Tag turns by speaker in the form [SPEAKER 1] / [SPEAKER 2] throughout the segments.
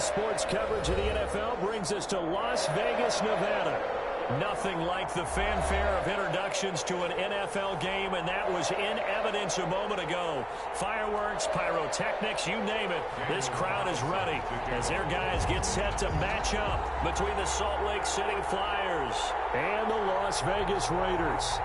[SPEAKER 1] sports coverage of the NFL brings us to Las Vegas, Nevada. Nothing like the fanfare of introductions to an NFL game, and that was in evidence a moment ago. Fireworks, pyrotechnics, you name it. This crowd is ready as their guys get set to match up between the Salt Lake City Flyers and the Las Vegas Raiders.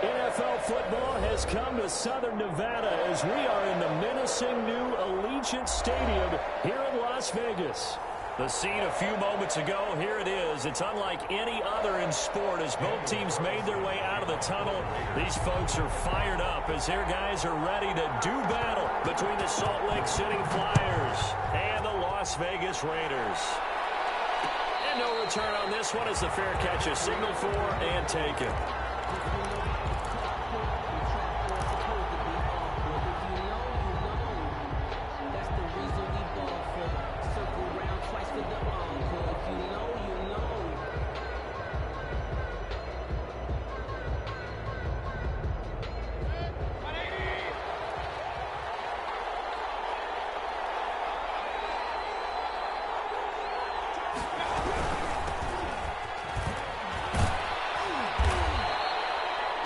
[SPEAKER 1] NFL football has come to Southern Nevada as we are in the menacing new Allegiant Stadium here in Las Vegas. The scene a few moments ago, here it is. It's unlike any other in sport as both teams made their way out of the tunnel. These folks are fired up as their guys are ready to do battle between the Salt Lake City Flyers and the Las Vegas Raiders. And no return on this one as the fair catch is signaled for and taken.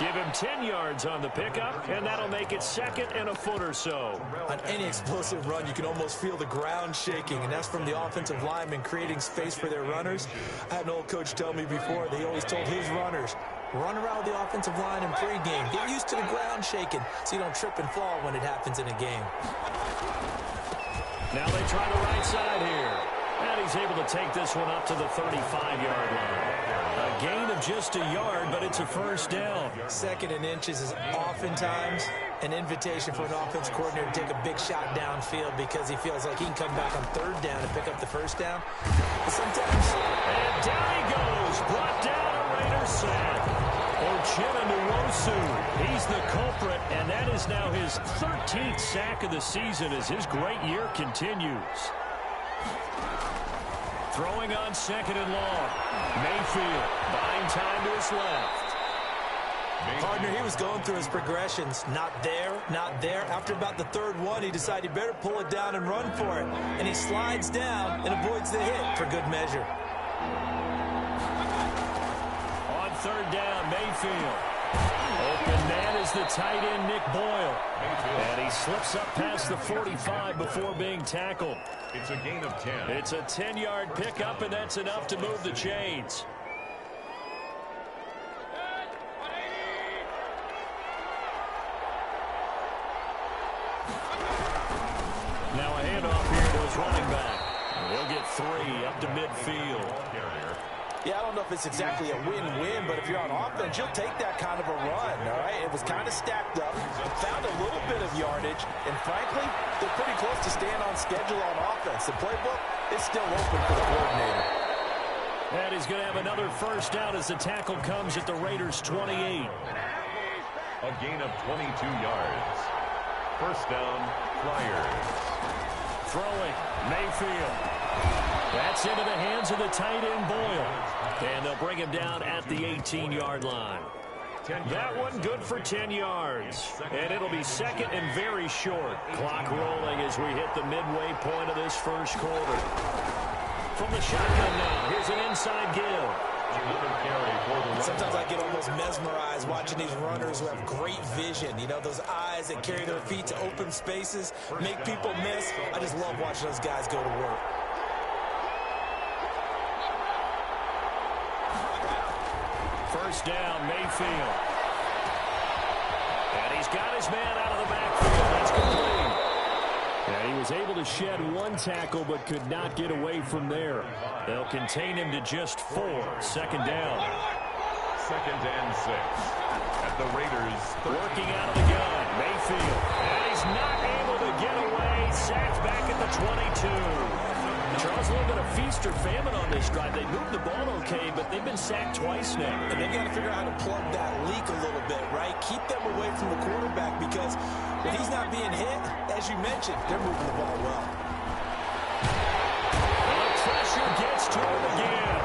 [SPEAKER 1] Give him 10 yards on the pickup, and that'll make it second and a foot or so.
[SPEAKER 2] On any explosive run, you can almost feel the ground shaking, and that's from the offensive linemen creating space for their runners. I had an old coach tell me before that he always told his runners, run around the offensive line in pregame. Get used to the ground shaking so you don't trip and fall when it happens in a game.
[SPEAKER 1] Now they try the right side here. And he's able to take this one up to the 35-yard line. A gain of just a yard, but it's a first down.
[SPEAKER 2] Second and inches is oftentimes an invitation for an offense coordinator to take a big shot downfield because he feels like he can come back on third down and pick up the first down. But sometimes...
[SPEAKER 1] And down he goes. Brought down a Raiders sack. Uchenna Nwosu, he's the culprit, and that is now his 13th sack of the season as his great year continues. Throwing on second and long. Mayfield buying time to his left.
[SPEAKER 2] Partner, he was going through his progressions. Not there, not there. After about the third one, he decided he better pull it down and run for it. And he slides down and avoids the hit for good measure.
[SPEAKER 1] On third down, Mayfield. Open man is the tight end, Nick Boyle. And he slips up past the 45 before being tackled.
[SPEAKER 3] It's a gain of 10.
[SPEAKER 1] It's a 10-yard pickup, and that's enough to move the chains. Now a handoff here to his running back. He'll get 3 up to midfield.
[SPEAKER 4] Yeah, I don't know if it's exactly a win-win, but if you're on offense, you'll take that kind of a run, all right? It was kind of stacked up, found a little bit of yardage, and frankly, they're pretty close to staying on schedule on offense. The playbook is still open for the coordinator.
[SPEAKER 1] And he's going to have another first down as the tackle comes at the Raiders' 28.
[SPEAKER 3] A gain of 22 yards. First down, Flyers.
[SPEAKER 1] Throwing, Mayfield. That's into the hands of the tight end, Boyle. And they'll bring him down at the 18-yard line. That one good for 10 yards. And it'll be second and very short. Clock rolling as we hit the midway point of this first quarter. From the shotgun now, here's an inside give.
[SPEAKER 2] Sometimes I get almost mesmerized watching these runners who have great vision. You know, those eyes that carry their feet to open spaces, make people miss. I just love watching those guys go to work.
[SPEAKER 1] First down, Mayfield. And he's got his man out of the backfield. That's complete. And he was able to shed one tackle but could not get away from there. They'll contain him to just 4. Second down.
[SPEAKER 3] Second and 6. At the Raiders.
[SPEAKER 1] Working out of the gun, Mayfield. And he's not able to get away. Sacked back at the 22. Charles, a little bit of feast or famine on this drive. They moved the ball okay, but they've been sacked twice now.
[SPEAKER 2] And they've got to figure out how to plug that leak a little bit, right? Keep them away from the quarterback because when he's not being hit, as you mentioned, they're moving the ball well.
[SPEAKER 1] The pressure gets to him again.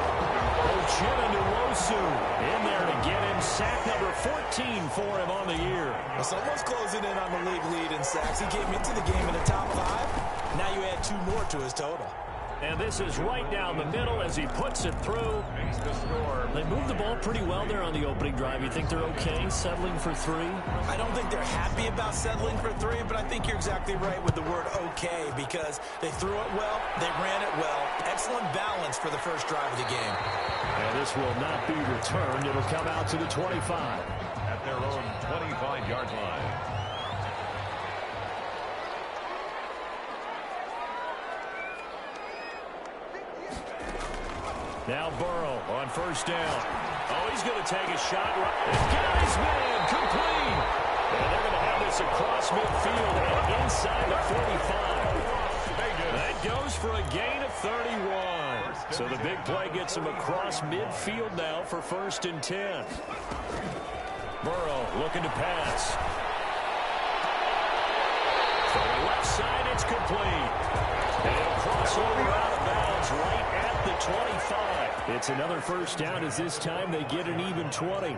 [SPEAKER 1] Uchenna Nwosu in there to get him sack number 14 for him on the year.
[SPEAKER 2] Well, someone's closing in on the league lead in sacks. He came into the game in the top 5. Now you add 2 more to his total.
[SPEAKER 1] And this is right down the middle as he puts it through. They moved the ball pretty well there on the opening drive. You think they're okay settling for 3?
[SPEAKER 2] I don't think they're happy about settling for 3, but I think you're exactly right with the word okay because they threw it well, they ran it well. Excellent balance for the first drive of the game.
[SPEAKER 1] And this will not be returned. It'll come out to the 25.
[SPEAKER 3] At their own 25-yard line.
[SPEAKER 1] Now Burrow on first down. Oh, he's going to take a shot. Got his man complete. And they're going to have this across midfield and inside the 45. That goes for a gain of 31. So the big play gets him across midfield now for first and 10. Burrow looking to pass. From the left side, it's complete. And it'll cross over out of bounds right at the 25. It's another first down as this time they get an even 20.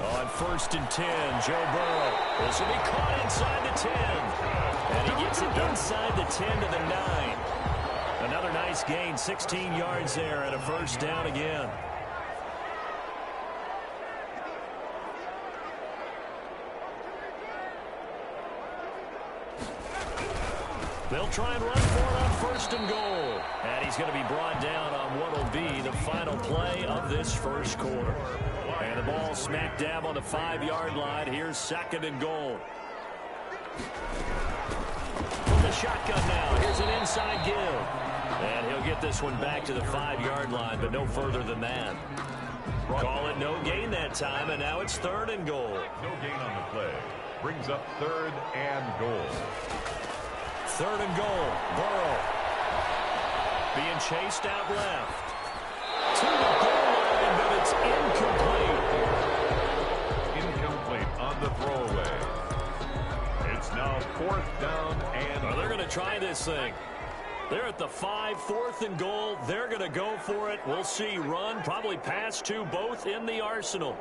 [SPEAKER 1] On first and 10, Joe Burrow. This will be caught inside the 10. And he gets it inside the 10 to the 9. Another nice gain, 16 yards there and a first down again. They'll try and run for it on first and goal. And he's going to be brought down on what will be the final play of this first quarter. And the ball smack dab on the 5-yard line. Here's second and goal. From the shotgun now, here's an inside give. And he'll get this one back to the 5-yard line, but no further than that. Call it no gain that time, and now it's third and goal.
[SPEAKER 3] No gain on the play. Brings up third and goal.
[SPEAKER 1] Third and goal. Burrow being chased out left. To the goal line, but it's incomplete.
[SPEAKER 3] Incomplete on the throwaway. It's now fourth down and...
[SPEAKER 1] Well, they're going to try this thing. They're at the 5, 4th and goal. They're going to go for it. We'll see run, probably pass to both in the arsenal.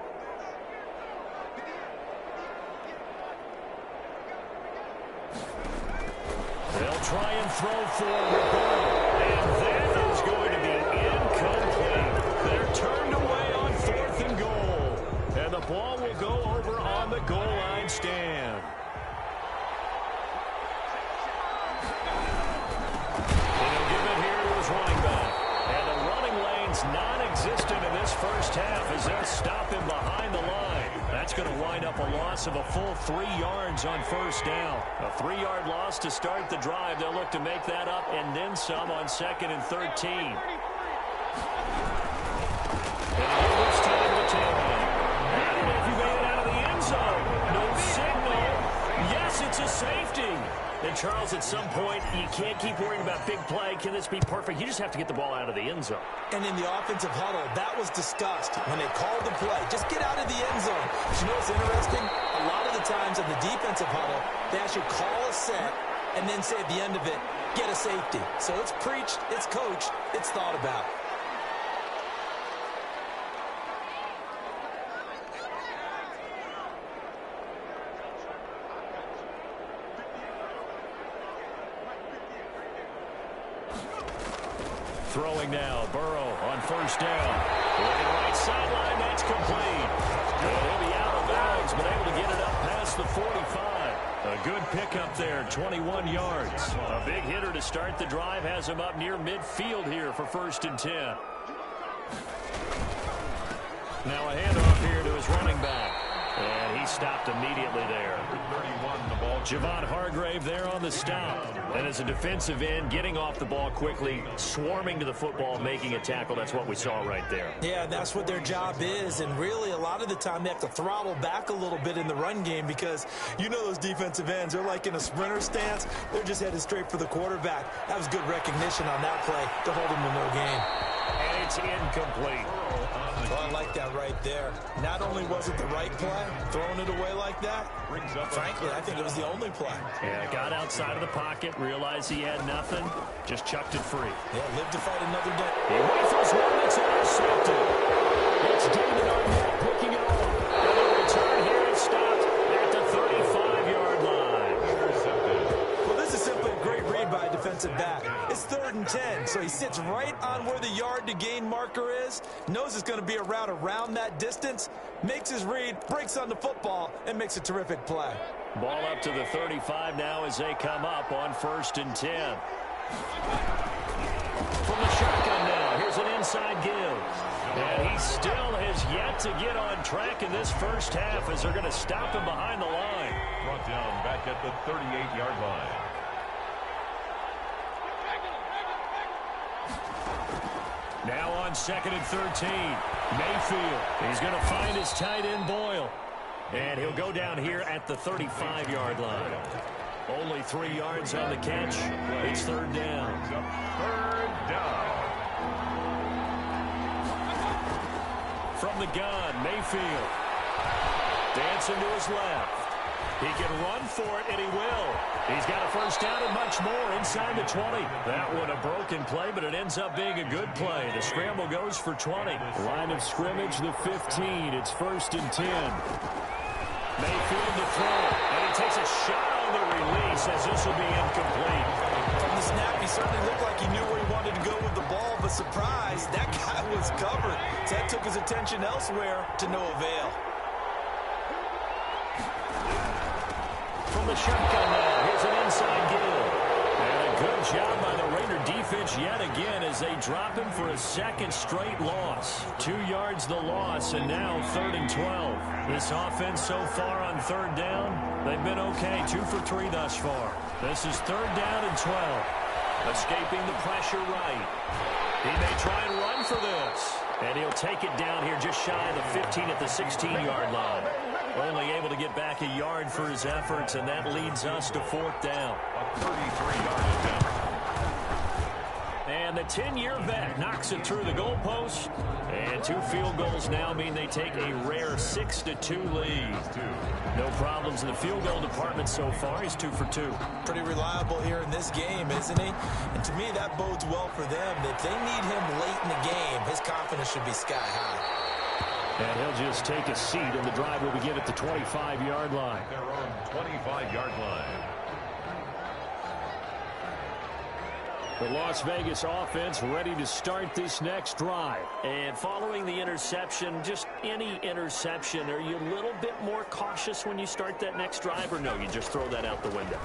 [SPEAKER 1] They'll try and throw for the goal. And that is going to be incomplete. They're turned away on 4th and goal. And the ball will go over on the goal line stand. And he'll give it here to his running back. And the running lane's non-existent in this first half as they'll stop him behind the line. That's going to wind up a loss of a full 3 yards on first down. A 3-yard loss to start the drive. They'll look to make that up and then some on 2nd and 13. And this time the tailback. I don't know if he made it out of the end zone. No signal. Yes, it's a safety. And Charles, at some point, you can't keep worrying about big play. Can this be perfect? You just have to get the ball out of the end zone.
[SPEAKER 2] And in the offensive huddle, that was discussed when they called the play. Just get out of the end zone. But you know what's interesting? A lot of the times in the defensive huddle, they actually call a set and then say at the end of it, get a safety. So it's preached, it's coached, it's thought about.
[SPEAKER 1] Throwing now, Burrow on first down. Looking right sideline, that's complete. And he'll be out of bounds, but able to get it up past the 45. A good pickup there, 21 yards. A big hitter to start the drive has him up near midfield here for 1st and 10. Now a handoff here to his running back. And he stopped immediately there.
[SPEAKER 3] 31, the ball.
[SPEAKER 1] Javon Hargrave there on the stop. And as a defensive end, getting off the ball quickly, swarming to the football, making a tackle. That's what we saw right there.
[SPEAKER 2] Yeah, that's what their job is. And really, a lot of the time, they have to throttle back a little bit in the run game because you know those defensive ends, they're like in a sprinter stance. They're just headed straight for the quarterback. That was good recognition on that play to hold him to no gain.
[SPEAKER 1] And it's incomplete.
[SPEAKER 2] Well, I like that right there. Not only was it the right play, throwing it away like that, frankly, I think it was the only play.
[SPEAKER 1] Yeah, got outside of the pocket, realized he had nothing, just chucked it free.
[SPEAKER 2] Yeah, live to fight another day.
[SPEAKER 1] He rifles one that's intercepted. It's David Arnett picking it off. And the return here is stopped at the 35-yard line.
[SPEAKER 2] Well, this is simply a great read by a defensive back. It's 3rd and 10, so he sits right on where the yard-to-gain marker is, knows it's going to be a route around that distance, makes his read, breaks on the football, and makes a terrific play.
[SPEAKER 1] Ball up to the 35 now as they come up on 1st and 10. From the shotgun now, here's an inside give. And he still has yet to get on track in this first half as they're going to stop him behind the line.
[SPEAKER 3] Brought down back at the 38-yard line.
[SPEAKER 1] Now on 2nd and 13, Mayfield. He's going to find his tight end, Boyle. And he'll go down here at the 35-yard line. Only 3 yards on the catch. It's 3rd down.
[SPEAKER 3] 3rd down.
[SPEAKER 1] From the gun, Mayfield. Dancing to his left. He can run for it, and he will. He's got a first down and much more inside the 20. That one a broken play, but it ends up being a good play. The scramble goes for 20. Line of scrimmage, the 15. It's 1st and 10. Mayfield to throw, and he takes a shot on the release as this will be incomplete.
[SPEAKER 2] From the snap, he certainly looked like he knew where he wanted to go with the ball, but surprise, that guy was covered. So that took his attention elsewhere to no avail.
[SPEAKER 1] From the shotgun now, here's an inside give. And a good job by the Raider defense yet again as they drop him for a 2nd straight loss. 2 yards the loss, and now 3rd and 12. This offense so far on 3rd down, they've been okay. 2 for 3 thus far. This is 3rd down and 12. Escaping the pressure right. He may try and run for this. And he'll take it down here just shy of the 15 at the 16-yard line. Only able to get back a yard for his efforts, and that leads us to 4th down.
[SPEAKER 3] A 33-yard attempt.
[SPEAKER 1] And the 10-year vet knocks it through the goalpost. And 2 field goals now mean they take a rare 6-2 lead. No problems in the field goal department so far. He's 2 for 2.
[SPEAKER 2] Pretty reliable here in this game, isn't he? And to me, that bodes well for them. If they need him late in the game, his confidence should be sky high.
[SPEAKER 1] And he'll just take a seat, and the drive will begin at the 25-yard line.
[SPEAKER 3] Their own 25-yard line.
[SPEAKER 1] The Las Vegas offense ready to start this next drive. And following the interception, just any interception, are you a little bit more cautious when you start that next drive, or no, you just throw that out the window?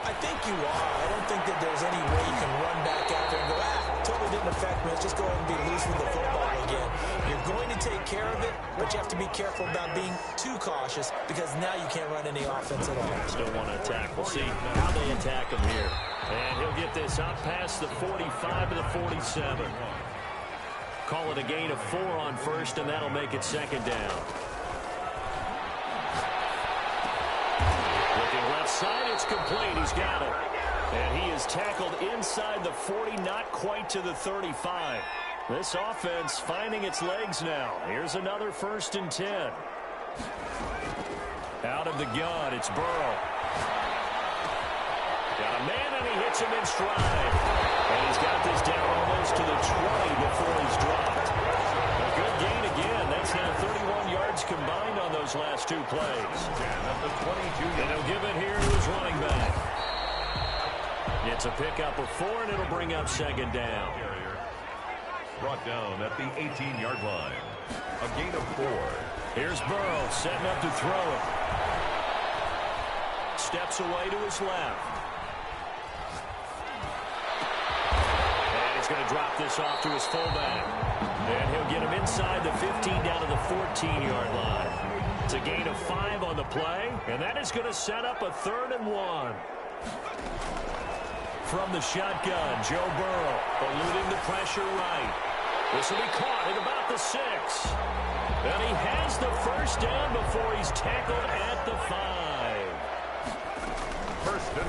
[SPEAKER 2] I think you are. I don't think that there's any way you can run back out there and go, totally didn't affect me. Let's just go ahead and be loose with the football again. You're going to take care of it, but you have to be careful about being too cautious because now you can't run any offense at all.
[SPEAKER 1] Still want to attack. We'll see how they attack him here. And he'll get this up past the 45 to the 47. Call it a gain of 4 on 1st, and that'll make it 2nd down. Looking left side, it's complete. He's got it. And he is tackled inside the 40, not quite to the 35. This offense finding its legs now. Here's another 1st and 10. Out of the gun, it's Burrow. Got a man, and he hits him in stride. And he's got this down almost to the 20 before he's dropped. A good gain again. That's now 31 yards combined on those last 2 plays. And he'll give it here to his running back. It's a pickup of 4, and it'll bring up 2nd down.
[SPEAKER 3] brought down at the 18-yard line. A gain of 4.
[SPEAKER 1] Here's Burrow setting up to throw it. Steps away to his left. And he's going to drop this off to his fullback. And he'll get him inside the 15 down to the 14-yard line. It's a gain of 5 on the play, and that is going to set up a 3rd and 1. From the shotgun, Joe Burrow eluding the pressure right. This will be caught at about the 6. And he has the first down before he's tackled at the 5.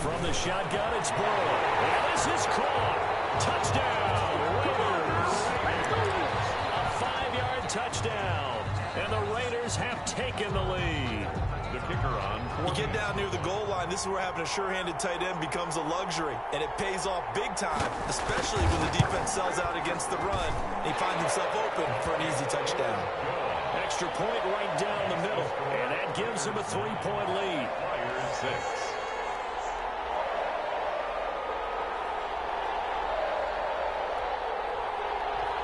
[SPEAKER 1] From the shotgun, it's Burrow. And this is caught. Touchdown, Raiders. A 5-yard touchdown. And the Raiders have taken the lead.
[SPEAKER 3] The kicker on.
[SPEAKER 2] You get down near the goal line, this is where having a sure-handed tight end becomes a luxury. And it pays off big time, especially when the defense sells out against the run. And he finds himself open for an easy touchdown.
[SPEAKER 1] Extra point right down the middle. And that gives him a 3-point lead.
[SPEAKER 3] Fires 6.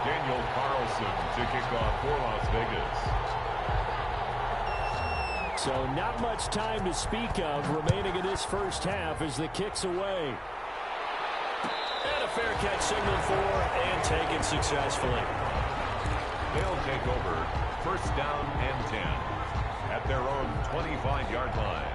[SPEAKER 3] Daniel Carlson to kick off for Las Vegas.
[SPEAKER 1] So not much time to speak of remaining in this first half as the kick's away. And a fair catch signaled for and taken successfully.
[SPEAKER 3] They'll take over 1st down and 10 at their own 25-yard line.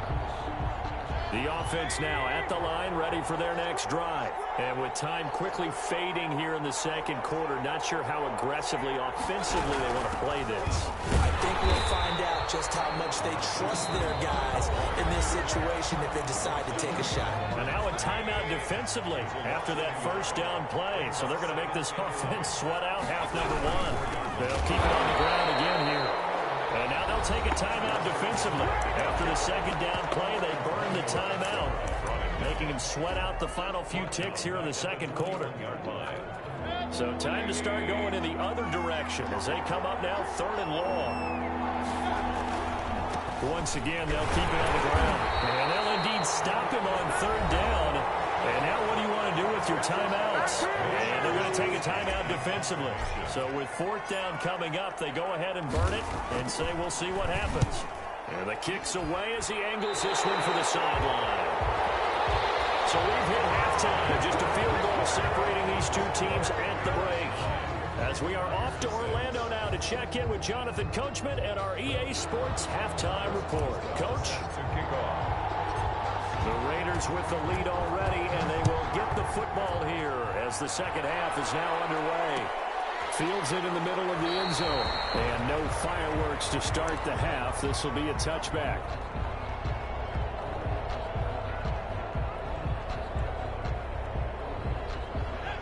[SPEAKER 1] The offense now at the line, ready for their next drive. And with time quickly fading here in the second quarter, not sure how aggressively, offensively they want to play this.
[SPEAKER 4] I think we'll find out just how much they trust their guys in this situation if they decide to take a shot.
[SPEAKER 1] And now a timeout defensively after that first down play. So they're going to make this offense sweat out half number 1. They'll keep it on the ground again here. And now they'll take a timeout defensively. After the second down play, they burn the timeout, making them sweat out the final few ticks here in the second quarter. So time to start going in the other direction as they come up now 3rd and long. Once again, they'll keep it on the ground. And they'll indeed stop him on 3rd down. And now what do you want to do with your timeouts? And they're going to take a timeout defensively. So with 4th down coming up, they go ahead and burn it and say we'll see what happens. And the kick's away as he angles this one for the sideline. So we've hit halftime. Just a field goal separating these two teams at the break. As we are off to Orlando now to check in with Jonathan Coachman and our EA Sports halftime report. Coach? The Raiders with the lead already, and they will get the football here as the second half is now underway. Fields it in the middle of the end zone. And no fireworks to start the half. This will be a touchback.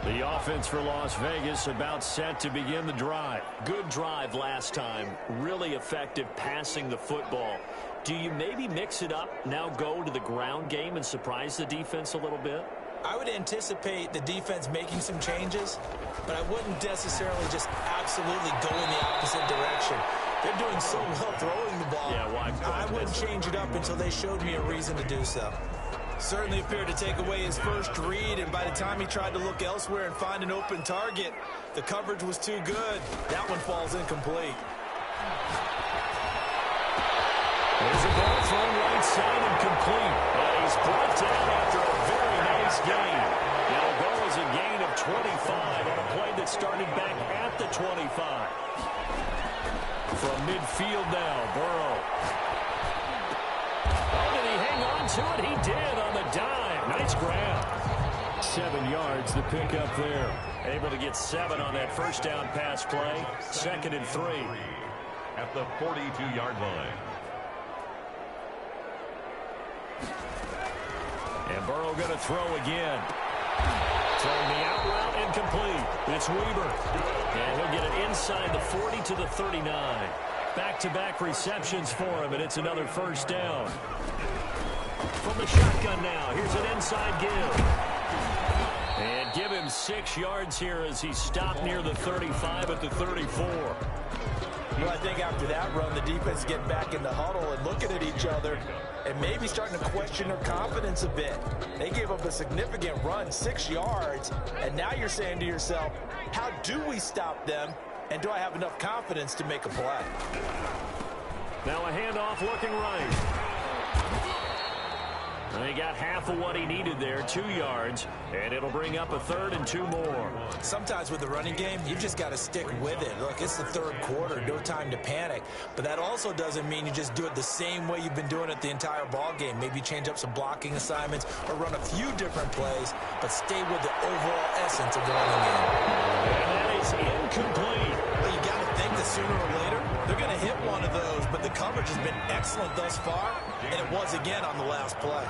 [SPEAKER 1] The offense for Las Vegas about set to begin the drive. Good drive last time. Really effective passing the football. Do you maybe mix it up, now go to the ground game and surprise the defense a little bit?
[SPEAKER 4] I would anticipate the defense making some changes, but I wouldn't necessarily just absolutely go in the opposite direction. They're doing so well throwing the ball.
[SPEAKER 1] Yeah, well,
[SPEAKER 4] I wouldn't change it up until they showed me a reason to do so. Certainly appeared to take away his first read, and by the time he tried to look elsewhere and find an open target, the coverage was too good. That one falls incomplete.
[SPEAKER 1] There's a ball thrown right side and complete. And he's brought down after a very nice gain. It'll go as a gain of 25 on a play that started back at the 25. From midfield now, Burrow. Oh, did he hang on to it? He did on the dive. Nice grab. 7 yards, the pickup there. Able to get 7 on that first down pass play. 2nd and 3.
[SPEAKER 3] At the 42-yard line.
[SPEAKER 1] And Burrow going to throw again. Throwing the out route incomplete. It's Weaver. And he'll get it inside the 40 to the 39. Back-to-back receptions for him, and it's another first down. From the shotgun now, here's an inside give. And give him 6 yards here as he stopped near the 35 at the 34.
[SPEAKER 4] Well, I think after that run, the defense is getting back in the huddle and looking at each other and maybe starting to question their confidence a bit. They gave up a significant run, 6 yards, and now you're saying to yourself, how do we stop them, and do I have enough confidence to make a play?
[SPEAKER 1] Now a handoff looking right. And he got half of what he needed there, 2 yards, and it'll bring up a 3rd and 2 more.
[SPEAKER 4] Sometimes with the running game, you've just got to stick with it. Look, it's the 3rd quarter, no time to panic. But that also doesn't mean you just do it the same way you've been doing it the entire ball game. Maybe change up some blocking assignments or run a few different plays, but stay with the overall essence of the running game.
[SPEAKER 1] And that is incomplete.
[SPEAKER 4] Well, you got to think that sooner or later, they're going to hit one of those, but the coverage has been excellent thus far, and it was again on the last play.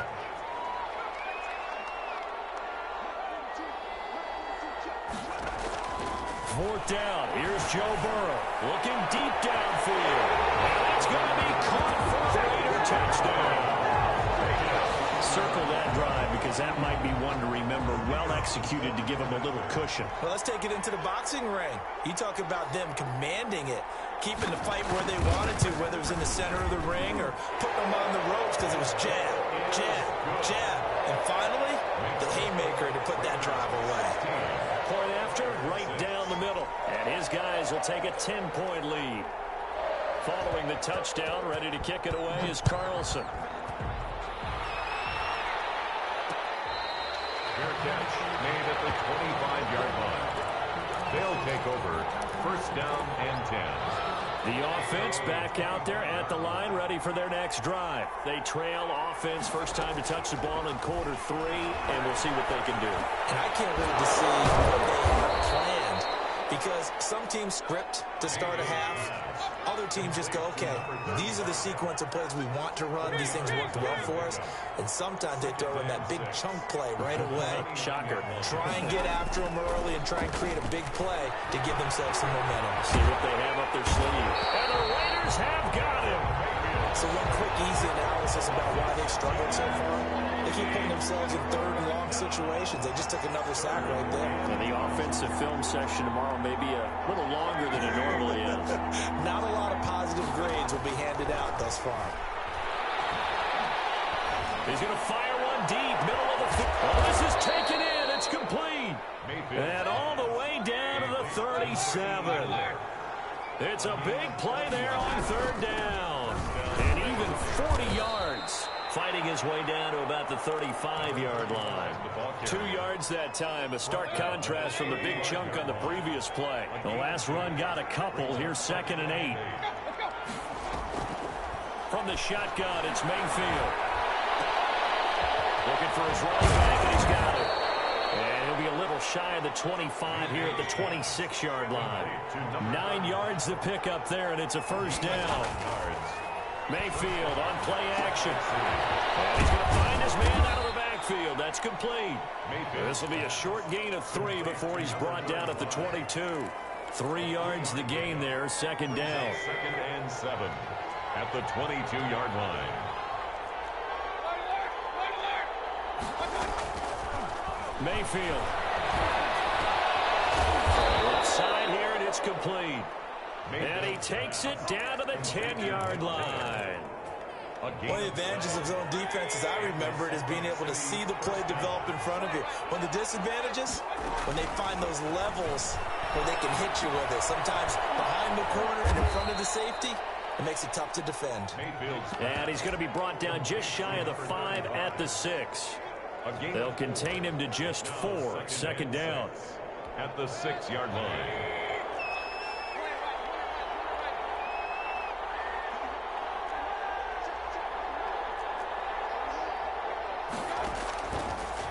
[SPEAKER 1] Fourth down. Here's Joe Burrow looking deep downfield. And it's going to be caught for a Raider touchdown. Circle that drive because that might be one to remember. Well executed to give him a little cushion.
[SPEAKER 4] Well, let's take it into the boxing ring. You talk about them commanding it, keeping the fight where they wanted to, whether it was in the center of the ring or putting them on the ropes because it was jab, jab, jab. And finally, the haymaker to put that drive away.
[SPEAKER 1] Point after, right down the middle. And his guys will take a 10-point lead. Following the touchdown, ready to kick it away is Carlson.
[SPEAKER 3] Fair catch made at the 25-yard line. They'll take over 1st down and 10.
[SPEAKER 1] The offense back out there at the line, ready for their next drive. They trail offense, first time to touch the ball in quarter 3, and we'll see what they can do.
[SPEAKER 4] And I can't wait to see what they have planned, because some teams script to start a half. Other teams just go, okay, these are the sequence of plays we want to run. These things worked well for us. And sometimes they throw in that big chunk play right away.
[SPEAKER 1] Shocker.
[SPEAKER 4] Try and get after them early and try and create a big play to give themselves some momentum.
[SPEAKER 1] See what they have up their sleeve. And the Raiders have got him.
[SPEAKER 4] So one quick, easy analysis about why they've struggled so far. They keep putting themselves in 3rd and long situations. They just took another sack right there.
[SPEAKER 1] And the offensive film session tomorrow may be a little longer than it normally is.
[SPEAKER 4] Not a lot of positive grades will be handed out thus far.
[SPEAKER 1] He's going to fire one deep, middle of the field. Oh, this is taken in. It's complete. And all the way down to the 37. It's a big play there on 3rd down. And even 40 yards. Fighting his way down to about the 35-yard line. 2 yards that time. A stark contrast from the big chunk on the previous play. The last run got a couple. Here's 2nd and 8. From the shotgun, it's Mayfield. Looking for his running back, and he's got it. And he'll be a little shy of the 25 here at the 26-yard line. 9 yards to pick up there, and it's a 1st down. Mayfield on play action. And he's going to find his man out of the backfield. That's complete. This will be a short gain of 3 before he's brought down at the 22. 3 yards the gain there, 2nd down.
[SPEAKER 3] 2nd and 7 at the 22-yard line.
[SPEAKER 1] Mayfield. Left side here, and it's complete. And he takes it down to the 10-yard line.
[SPEAKER 4] One of the advantages of zone defense, as I remember it, is being able to see the play develop in front of you. One of the disadvantages, when they find those levels where they can hit you with it. Sometimes behind the corner and in front of the safety, it makes it tough to defend.
[SPEAKER 1] And he's going to be brought down just shy of the 5 at the 6. They'll contain him to just 4. 2nd down.
[SPEAKER 3] At the 6-yard line.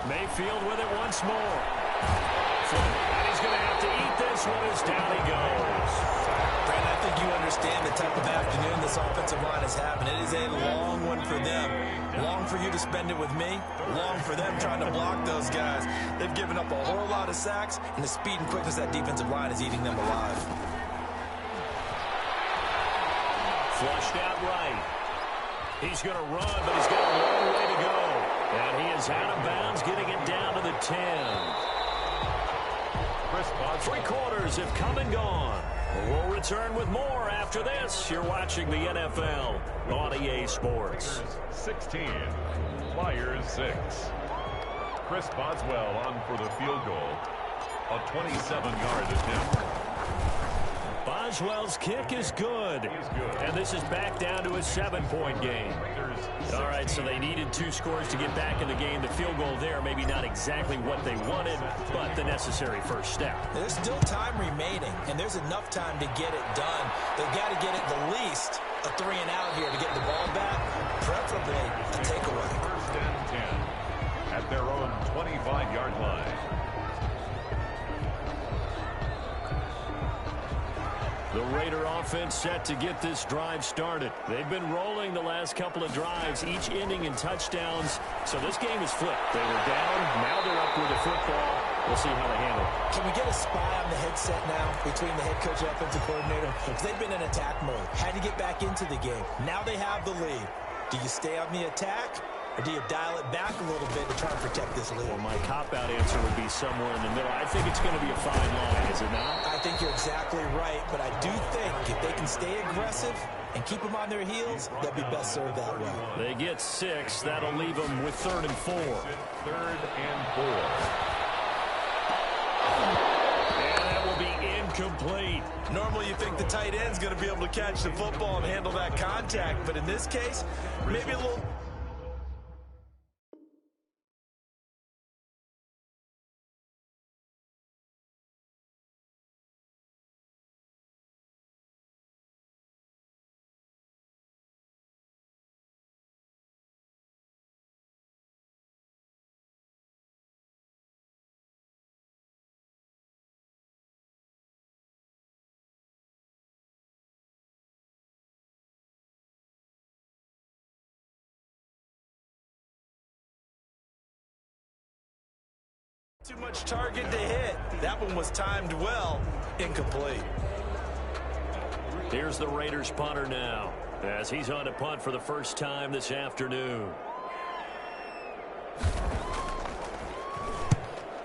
[SPEAKER 1] Mayfield with it once more. And he's going to have to eat this one as down he goes.
[SPEAKER 4] Brandon, I think you understand the type of afternoon this offensive line is having. It is a long one for them. Long for you to spend it with me. Long for them trying to block those guys. They've given up a whole lot of sacks, and the speed and quickness of that defensive line is eating them alive.
[SPEAKER 1] Flushed out right. He's going to run, but he's got a long way to go. And he is out of bounds, getting it down to the 10. 3 quarters have come and gone. We'll return with more after after this. You're watching the NFL on EA Sports.
[SPEAKER 3] 16, Flyers 6. Chris Boswell on for the field goal. A 27-yard attempt.
[SPEAKER 1] Boswell's kick is good. And this is back down to a 7-point game. All right, so they needed 2 scores to get back in the game. The field goal there, maybe not exactly what they wanted, but the necessary first step.
[SPEAKER 4] There's still time remaining, and there's enough time to get it done. They've got to get at the least a 3-and-out here to get the ball back, preferably a takeaway.
[SPEAKER 3] First and 10 at their own 25-yard line.
[SPEAKER 1] The Raider offense set to get this drive started. They've been rolling the last couple of drives, each ending in touchdowns. So this game is flipped. They were down, now they're up with the football. We'll see how they handle it.
[SPEAKER 4] Can we get a spy on the headset now between the head coach and offensive coordinator? Because they've been in attack mode. Had to get back into the game. Now they have the lead. Do you stay on the attack? Or do you dial it back a little bit to try and protect this lead?
[SPEAKER 1] Well, my cop-out answer would be somewhere in the middle. I think it's going to be a fine line, is it not?
[SPEAKER 4] I think you're exactly right, but I do think if they can stay aggressive and keep them on their heels, they'll be best served that way.
[SPEAKER 1] They get 6. That'll leave them with 3rd and 4.
[SPEAKER 3] 3rd and 4.
[SPEAKER 1] And that will be incomplete.
[SPEAKER 2] Normally you think the tight end's going to be able to catch the football and handle that contact, but in this case, maybe a little... Too much target to hit. That one was timed well. Incomplete.
[SPEAKER 1] Here's the Raiders punter now, as he's on to punt for the first time this afternoon.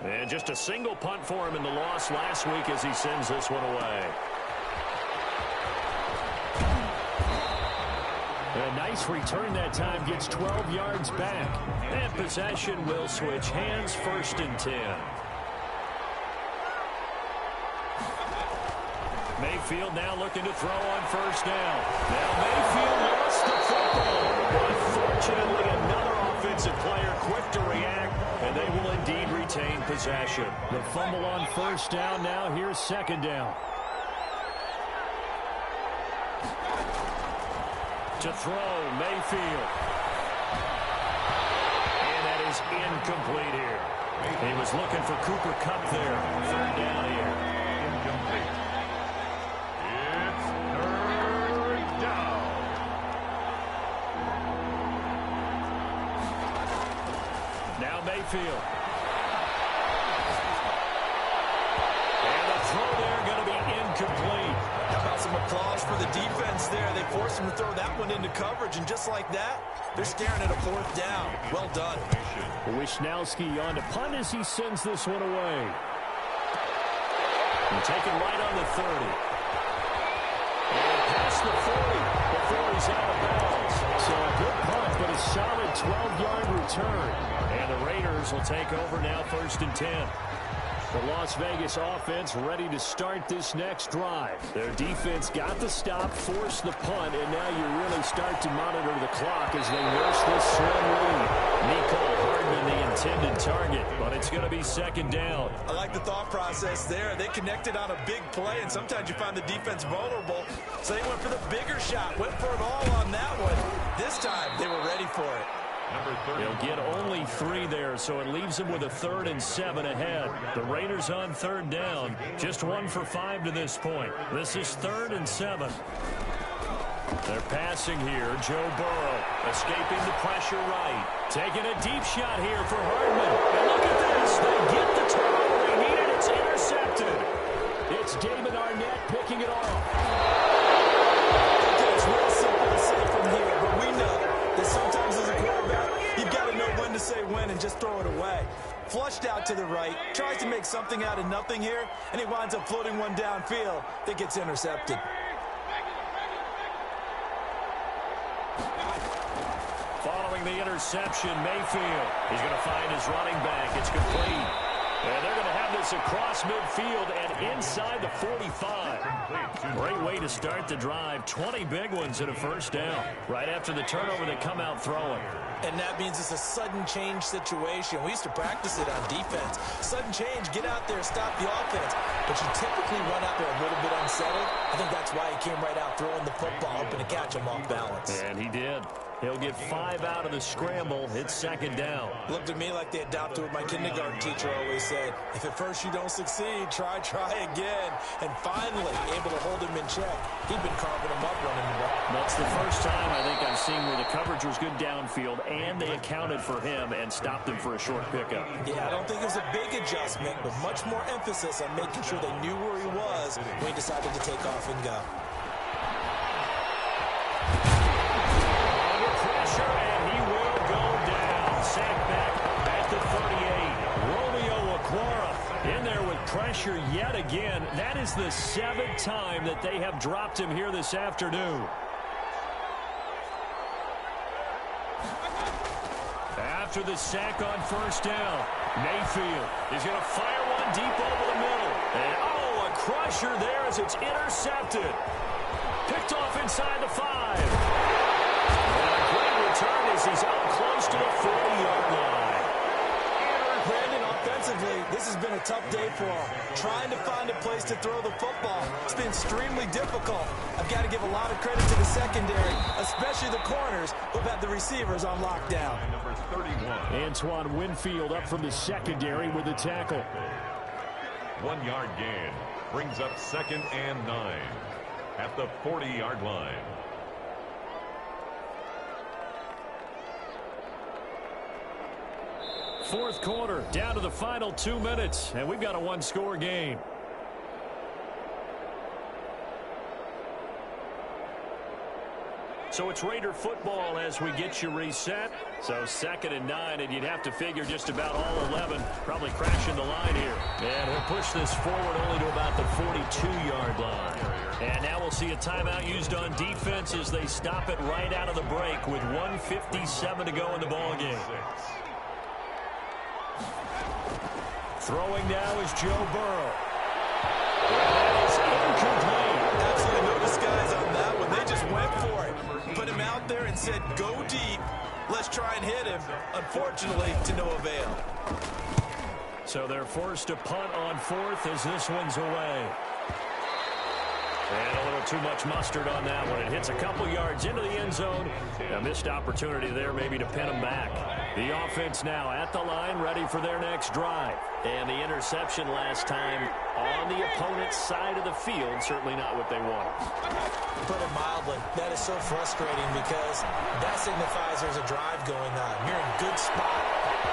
[SPEAKER 1] And just a single punt for him in the loss last week as he sends this one away. A nice return that time, gets 12 yards back. And possession will switch hands, 1st and 10. Mayfield now looking to throw on 1st down. Now Mayfield lost the football. But fortunately, another offensive player quick to react, and they will indeed retain possession. The fumble on 1st down, now here's 2nd down. To throw, Mayfield. And that is incomplete here. He was looking for Cooper Kupp there. 3rd down here.
[SPEAKER 3] Incomplete. It's 3rd down.
[SPEAKER 1] Now Mayfield. And the throw there going to be incomplete.
[SPEAKER 2] How about some applause for the defense there? They forced him to throw that one into coverage, and just like that, they're staring at a 4th down. Well done.
[SPEAKER 1] Wisnowski on to punt as he sends this one away. And taken right on the 30. And past the 40 before he's out of bounds. So a good punt, but a solid 12-yard return. And the Raiders will take over now, 1st and 10. The Las Vegas offense ready to start this next drive. Their defense got the stop, forced the punt, and now you really start to monitor the clock as they nurse this slim lead. Mecole Hardman, the intended target, but it's going to be 2nd down.
[SPEAKER 2] I like the thought process there. They connected on a big play, and sometimes you find the defense vulnerable, so they went for the bigger shot, went for it all on that one. This time, they were ready for it.
[SPEAKER 1] They'll get only 3 there, so it leaves them with a 3rd and 7 ahead. The Raiders on 3rd down, just 1 for 5 to this point. This is 3rd and 7. They're passing here. Joe Burrow escaping the pressure right. Taking a deep shot here for Hardman. And look at this. They get the turnover they needed. It's intercepted. It's David Arnett picking it off.
[SPEAKER 2] Okay, it's real simple to say from here, but we know that sometimes as a quarterback, you've got to know when to say when and just throw it away. Flushed out to the right, tries to make something out of nothing here, and he winds up floating one downfield that gets intercepted.
[SPEAKER 1] the interception, Mayfield. He's going to find his running back. It's complete. And they're going to have this across midfield and inside the 45. Great way to start the drive. 20 big ones in a first down. Right after the turnover, they come out throwing.
[SPEAKER 2] And that means it's a sudden change situation. We used to practice it on defense. Sudden change, get out there, stop the offense. But you typically run out there a little bit unsettled. I think that's why he came right out throwing the football, hoping to catch him off balance.
[SPEAKER 1] And he did. He'll get 5 out of the scramble. It's second down.
[SPEAKER 2] Looked at me like they adopted what my kindergarten teacher always said. If at first you don't succeed, try again. And finally, able to hold him in check. He'd been carving him up running the ball.
[SPEAKER 1] That's the first time I think I've seen where the coverage was good downfield and they accounted for him and stopped him for a short pickup.
[SPEAKER 2] Yeah, I don't think it was a big adjustment, but much more emphasis on making sure they knew where he was when he decided to take off and go.
[SPEAKER 1] And he will go down. Sacked back at the 38. Romeo Okwara in there with pressure yet again. That is the 7th time that they have dropped him here this afternoon. After the sack on first down, Mayfield is going to fire one deep over the middle. And, a crusher there as it's intercepted. Picked off inside the 5. Return as he's out close to the 40-yard line.
[SPEAKER 2] Brandon, offensively, this has been a tough day for him. Trying to find a place to throw the football. It's been extremely difficult. I've got to give a lot of credit to the secondary, especially the corners, who've had the receivers on lockdown.
[SPEAKER 3] Number 31.
[SPEAKER 1] Antoine Winfield up from the secondary with the tackle.
[SPEAKER 3] 1-yard gain brings up 2nd and 9 at the 40-yard line.
[SPEAKER 1] Fourth quarter, down to the final 2 minutes, and we've got a one-score game. So it's Raider football as we get you reset. So 2nd and 9, and you'd have to figure just about all 11 probably crashing the line here. And we'll push this forward only to about the 42-yard line. And now we'll see a timeout used on defense as they stop it right out of the break with 1:57 to go in the ballgame. Throwing now is Joe Burrow. That is incomplete.
[SPEAKER 2] Absolutely no disguise on that one. They just went for it. Put him out there and said, go deep. Let's try and hit him. Unfortunately, to no avail.
[SPEAKER 1] So they're forced to punt on 4th as this one's away. And a little too much mustard on that one. It hits a couple yards into the end zone. A missed opportunity there maybe to pin them back. The offense now at the line, ready for their next drive. And the interception last time on the opponent's side of the field, certainly not what they wanted.
[SPEAKER 2] Put it mildly, that is so frustrating because that signifies there's a drive going on. You're in a good spot.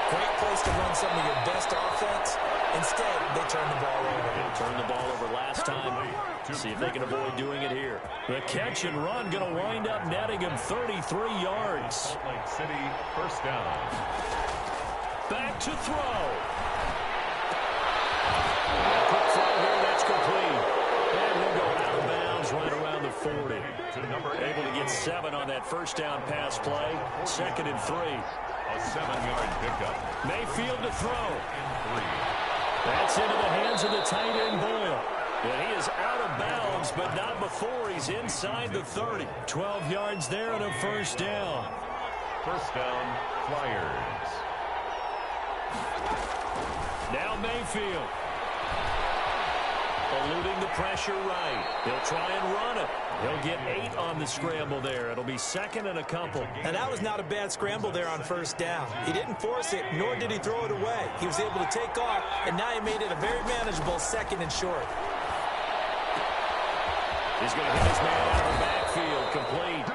[SPEAKER 2] Great place to run some of your best offense. Instead, they turn the ball over.
[SPEAKER 1] They turned the ball over last time. See if they can avoid doing it here. The catch and run going to wind up netting him 33 yards.
[SPEAKER 3] Salt Lake City, first down.
[SPEAKER 1] Back to throw. Quick throw here, that's complete. And he'll go out of bounds right around the 40. Able to get 7 on that first down pass play. 2nd and 3.
[SPEAKER 3] A 7-yard pickup.
[SPEAKER 1] Mayfield to throw.
[SPEAKER 3] 3.
[SPEAKER 1] That's into the hands of the tight end Boyle. And he is out of bounds, but not before he's inside the 30. 12 yards there and a first down.
[SPEAKER 3] First down, Flyers.
[SPEAKER 1] Now Mayfield. Eluding the pressure right. He'll try and run it. He'll get 8 on the scramble there. It'll be 2nd and a couple.
[SPEAKER 2] And that was not a bad scramble there on first down. He didn't force it, nor did he throw it away. He was able to take off, and now he made it a very manageable 2nd and short.
[SPEAKER 1] He's going to hit his man out of the backfield, complete.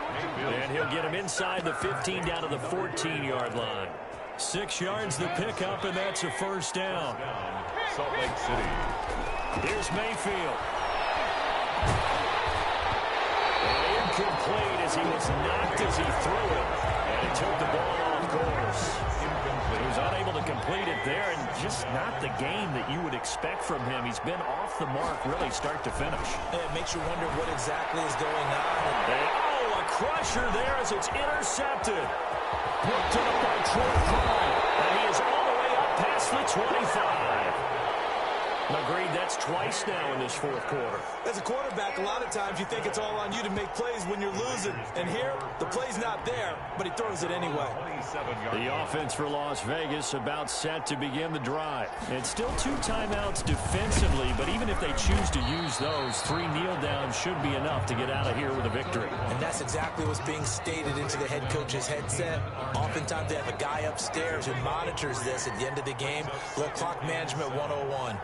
[SPEAKER 1] And he'll get him inside the 15 down to the 14-yard line. 6 yards the pickup, and that's a first down.
[SPEAKER 3] Salt Lake City.
[SPEAKER 1] Here's Mayfield. And incomplete as he was knocked as he threw it. And he took the ball off course. He was unable to complete it there, and just not the game that you would expect from him. He's been off the mark really start to finish.
[SPEAKER 2] It makes you wonder what exactly is going on.
[SPEAKER 1] And, a crusher there as it's intercepted. Picked up by Troy Prime. And he is all the way up past the 25. Agreed, that's twice now in this fourth quarter.
[SPEAKER 2] As a quarterback, a lot of times you think it's all on you to make plays when you're losing. And here, the play's not there, but he throws it anyway.
[SPEAKER 1] The offense for Las Vegas about set to begin the drive. It's still 2 timeouts defensively, but even if they choose to use those, 3 kneel downs should be enough to get out of here with a victory.
[SPEAKER 2] And that's exactly what's being stated into the head coach's headset. Oftentimes they have a guy upstairs who monitors this at the end of the game. Little clock management 101.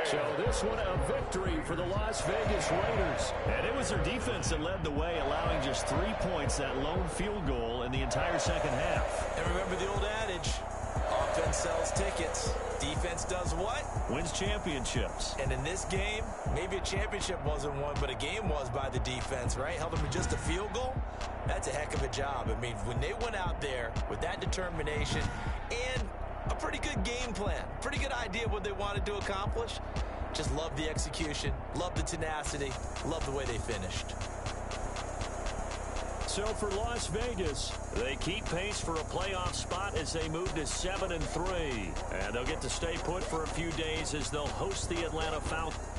[SPEAKER 1] So this one a victory for the Las Vegas Raiders. And it was their defense that led the way, allowing just 3 points, that lone field goal in the entire second half.
[SPEAKER 2] And remember the old adage, offense sells tickets. Defense does what?
[SPEAKER 1] Wins championships.
[SPEAKER 2] And in this game, maybe a championship wasn't won, but a game was by the defense, right? Held them to just a field goal. That's a heck of a job. I mean, when they went out there with that determination and a pretty good game plan, pretty good idea what they wanted to accomplish. Just love the execution, love the tenacity, love the way they finished.
[SPEAKER 1] So for Las Vegas, they keep pace for a playoff spot as they move to 7-3. And they'll get to stay put for a few days as they'll host the Atlanta Falcons.